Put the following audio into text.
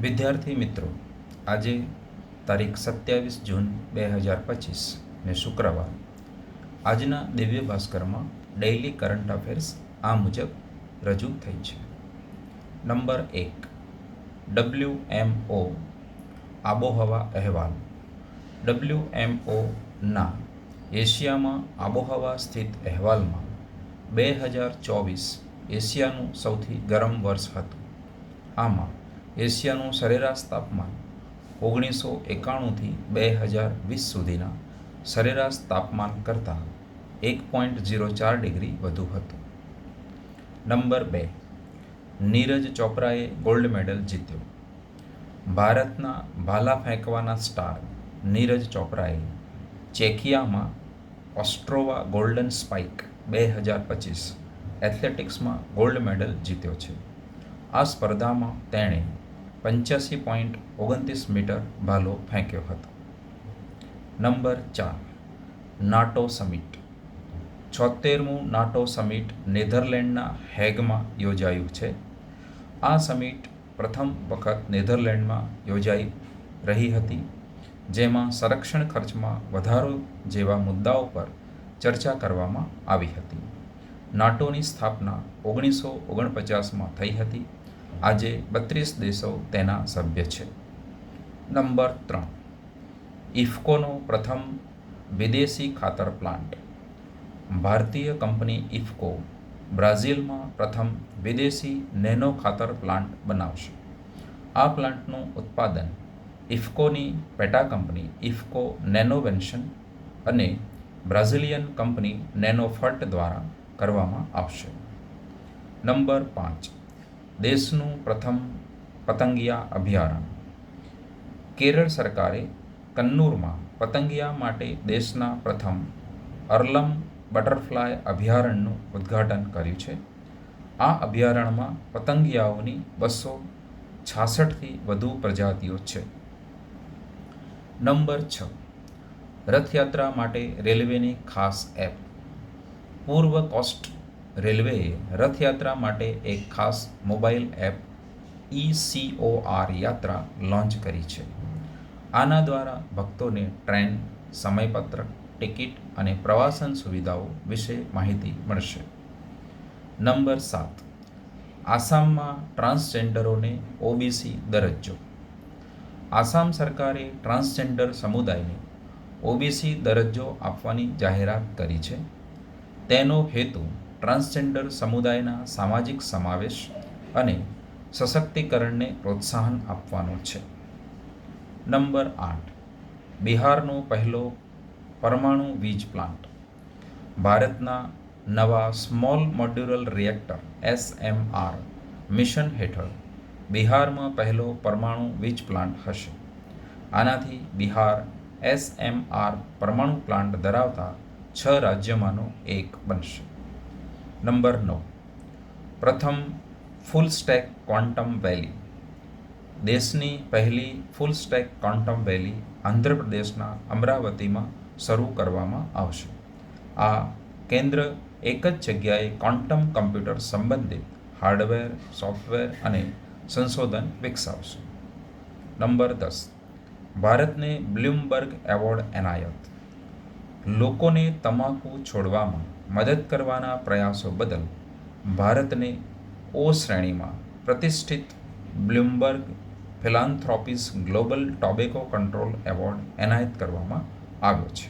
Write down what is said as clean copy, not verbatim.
વિદ્યાર્થી મિત્રો, આજે તારીખ 27 જૂન 2025 ને શુક્રવાર. આજના દિવ્ય ભાસ્કરમાં ડેઇલી કરંટ અફેર્સ આ મુજબ રજૂ થઈ છે. નંબર 1, WMO આબોહવા અહેવાલ. WMOના એશિયામાં આબોહવા સ્થિત અહેવાલમાં 2024 એશિયાનું સૌથી ગરમ વર્ષ હતું. આમાં એશિયાનું સરેરાશ તાપમાન 1991થી 2020 સુધીના સરેરાશ તાપમાન કરતાં 1.04 ડિગ્રી વધુ હતું. નંબર 2, નીરજ ચોપરાએ ગોલ્ડ મેડલ જીત્યો. ભારતના ભાલા ફેંકવાના સ્ટાર નીરજ ચોપરાએ ચેકિયામાં ઓસ્ટ્રોવા ગોલ્ડન સ્પાઇક 2025 એથ્લેટિક્સમાં ગોલ્ડ મેડલ જીત્યો છે. આ સ્પર્ધામાં તેણે 85.29 મીટર ભાલો ફેંક્યો હતો. Number 4, NATO summit. 76મું નાટો સમિટ નેધરલેન્ડના હેગમાં યોજાયું છે. આ સમિટ પ્રથમ વખત નેધરલેન્ડમાં યોજાઈ રહી હતી, જેમાં સંરક્ષણ ખર્ચમાં વધારો જેવા મુદ્દાઓ પર ચર્ચા કરવામાં આવી હતી. નાટોની સ્થાપના 1949માં થઈ હતી. આજે 32 દેશો તેના સભ્ય છે. નંબર 3, ઇફકોનો પ્રથમ વિદેશી ખાતર પ્લાન્ટ. ભારતીય કંપની ઇફકો બ્રાઝિલમાં પ્રથમ વિદેશી નેનો ખાતર પ્લાન્ટ બનાવશે. આ પ્લાન્ટનું ઉત્પાદન ઇફકોની પેટા કંપની ઇફકો નેનોવેન્શન અને બ્રાઝિલિયન કંપની નેનોફર્ટ દ્વારા કરવામાં આવશે. નંબર 5, દેશનું પ્રથમ પતંગિયા અભયારણ્ય. કેરળ સરકારે કન્નૂરમાં પતંગિયા માટે દેશના પ્રથમ અર્લમ બટરફ્લાય અભયારણ્યનું ઉદ્ઘાટન કર્યું છે. આ અભયારણ્યમાં પતંગિયાઓની 266થી વધુ પ્રજાતિઓ છે. નંબર 6, રથયાત્રા માટે રેલવેની ખાસ એપ. પૂર્વ કોસ્ટ રેલવેએ રથયાત્રા માટે એક ખાસ મોબાઈલ એપ ECOR યાત્રા લોન્ચ કરી છે. આના દ્વારા ભક્તોને ટ્રેન, સમયપત્રક, ટિકિટ અને પ્રવાસન સુવિધાઓ વિશે માહિતી મળશે. નંબર 7, આસામમાં ટ્રાન્સજેન્ડરોને OBC દરજ્જો. આસામ સરકારે ટ્રાન્સજેન્ડર સમુદાયને OBC દરજ્જો આપવાની જાહેરાત કરી છે. તેનો હેતુ ટ્રાન્સજેન્ડર સમુદાયના સામાજિક સમાવેશ અને સશક્તિકરણને પ્રોત્સાહન આપવાનો છે. નંબર 8, બિહારનો પહેલો પરમાણુ વીજ પ્લાન્ટ. ભારતના નવા small modular reactor SMR mission હેઠળ બિહારમાં પહેલો પરમાણુ વીજ પ્લાન્ટ હશે. આનાથી બિહાર SMR પરમાણુ પ્લાન્ટ ધરાવતા 6 રાજ્યોમાંનો એક બનશે. નંબર 9, પ્રથમ ફૂલ સ્ટેક ક્વોન્ટમ વેલી. દેશની પહેલી ફૂલ સ્ટેક ક્વોન્ટમ વેલી આંધ્રપ્રદેશના અમરાવતીમાં શરૂ કરવામાં આવશે. આ કેન્દ્ર એક જ જગ્યાએ ક્વોન્ટમ કમ્પ્યુટર સંબંધિત હાર્ડવેર, સોફ્ટવેર અને સંશોધન વિકસાવશે. નંબર 10, ભારતને બ્લૂમબર્ગ એવોર્ડ એનાયત. લોકોને તમાકુ છોડવામાં મદદ કરવાના પ્રયાસો બદલ ભારતને O શ્રેણીમાં પ્રતિષ્ઠિત Bloomberg Philanthropies global tobacco control award એનાયત કરવામાં આવ્યો છે.